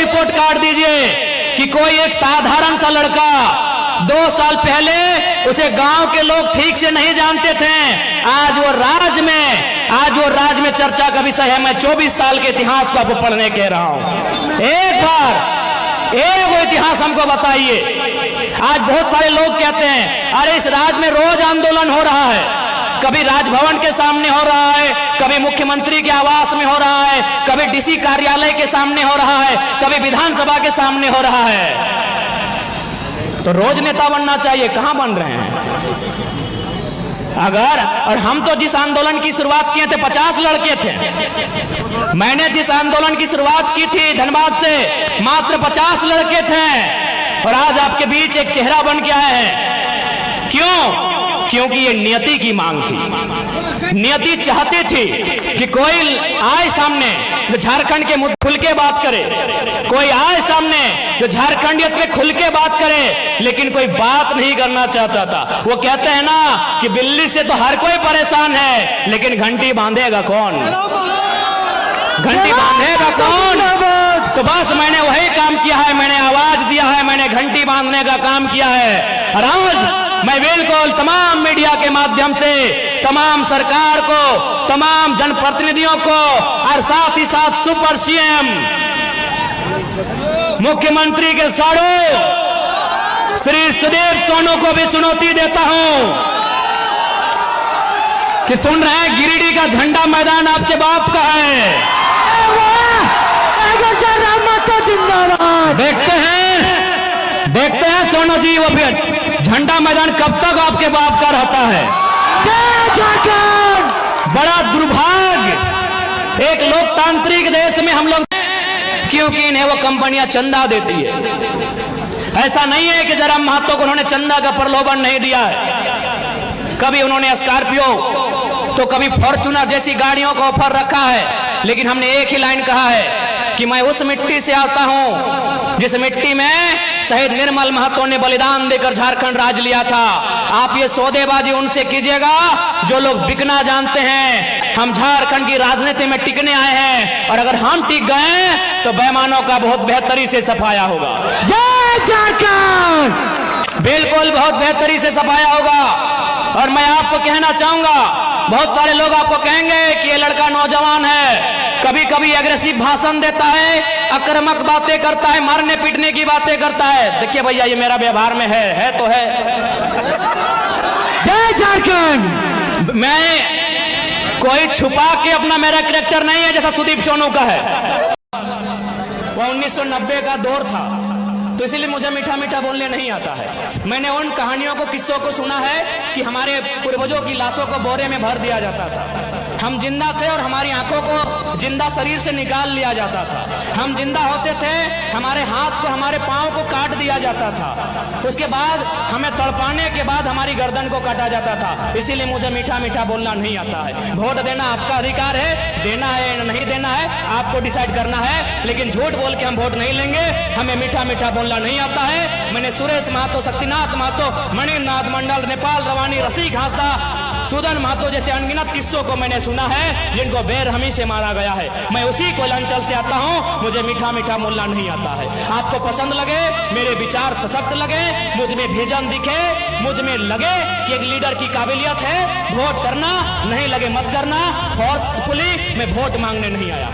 Report card दीजिए कि कोई एक साधारण सा लड़का 2 साल पहले उसे गांव के लोग ठीक से नहीं जानते थे, आज वो राज में चर्चा का विषय है। मैं 24 साल के इतिहास को आपको पढ़ने कह रहा हूं। एक बार वो इतिहास हमको बताइए। आज बहुत सारे लोग कहते हैं अरे इस राज में रोज आंदोलन हो रहा है, कभी राजभवन के सामने हो रहा है, कभी मुख्यमंत्री के आवास में हो रहा है, कभी डीसी कार्यालय के सामने हो रहा है, कभी विधानसभा के सामने हो रहा है। तो रोज नेता बनना चाहिए, कहां बन रहे हैं? और हम तो जिस आंदोलन की शुरुआत किए थे 50 लड़के थे। मैंने जिस आंदोलन की शुरुआत की थी धनबाद से मात्र 50 लड़के थे, और आज आपके बीच एक चेहरा बन के आए हैं। क्यों? क्योंकि ये नियति की मांग थी। नियति चाहती थी कि कोई आए सामने जो झारखंड के मुद्दे खुल के बात करे, कोई आए सामने जो झारखंडियत पे खुल के बात करे, लेकिन कोई बात नहीं करना चाहता था। वो कहते हैं ना कि बिल्ली से तो हर कोई परेशान है, लेकिन घंटी बांधेगा कौन? घंटी बांधेगा कौन? तो बस मैंने वही काम किया है, मैंने आवाज दिया है, मैंने घंटी बांधने का काम किया है। और आज मैं बिल्कुल तमाम मीडिया के माध्यम से तमाम सरकार को, तमाम जनप्रतिनिधियों को और साथ ही साथ सुपर सीएम मुख्यमंत्री के साड़ू श्री सुदेव सोनू को भी चुनौती देता हूं कि सुन रहे हैं, गिरिडीह का झंडा मैदान आपके बाप का है। देखते हैं सोनू जी, वो भी झंडा मैदान कब तक आपके बाप का रहता है। बड़ा दुर्भाग्य एक लोकतांत्रिक देश में हम लोग, क्योंकि इन्हें वो कंपनियां चंदा देती है। ऐसा नहीं है कि जरा महतो को उन्होंने चंदा का प्रलोभन नहीं दिया है। कभी उन्होंने स्कॉर्पियो तो कभी फॉर्च्यूनर जैसी गाड़ियों का ऑफर रखा है, लेकिन हमने एक ही लाइन कहा है कि मैं उस मिट्टी से आता हूं जिस मिट्टी में शहीद निर्मल महतो ने बलिदान देकर झारखंड राज लिया था। आप ये सौदेबाजी उनसे कीजिएगा जो लोग बिकना जानते हैं। हम झारखंड की राजनीति में टिकने आए हैं, और अगर हम टिक गए तो बेईमानों का बहुत बेहतरी से सफाया होगा। जय झारखंड! बिल्कुल बहुत बेहतरी से सफाया होगा। और मैं आपको कहना चाहूंगा, बहुत सारे लोग आपको कहेंगे कि ये लड़का नौजवान है, कभी कभी एग्रेसिव भाषण देता है, आक्रामक बातें करता है, मारने पीटने की बातें करता है। देखिए भैया, ये मेरा व्यवहार में है तो है। जय झारखंड! मैं कोई छुपा के अपना मेरा कैरेक्टर नहीं है जैसा सुदीप सोनू का है। वो 1990 का दौर था, तो इसीलिए मुझे मीठा मीठा बोलने नहीं आता है। मैंने उन कहानियों को, किस्सों को सुना है कि हमारे पूर्वजों की लाशों को बोरे में भर दिया जाता था। हम जिंदा थे और हमारी आंखों को जिंदा शरीर से निकाल लिया जाता था। हम जिंदा होते थे, हमारे हाथ को, हमारे पांव को काट दिया जाता था। उसके बाद हमें तड़पाने के बाद हमारी गर्दन को काटा जाता था। इसीलिए मुझे मीठा मीठा बोलना नहीं आता है। वोट देना आपका अधिकार है, देना है या नहीं देना है आपको डिसाइड करना है, लेकिन झूठ बोल के हम वोट नहीं लेंगे। हमें मीठा मीठा बोलना नहीं आता है। मैंने सुरेश महतो, शक्तिनाथ महतो, मणिनाथ मंडल, नेपाल रवानी, रसिक हांसदा, सुदन महतो जैसे अनगिनत किस्सों को मैंने सुना है जिनको बेरहमी से मारा गया है। मैं उसी कोयल अंचल से आता हूं, मुझे मीठा मीठा बोलना नहीं आता है। आपको पसंद लगे, मेरे विचार सशक्त लगे, मुझ में विजन दिखे, मुझ में लगे कि एक लीडर की काबिलियत है, वोट करना, नहीं लगे मत करना। फोर्सफुली मैं वोट मांगने नहीं आया।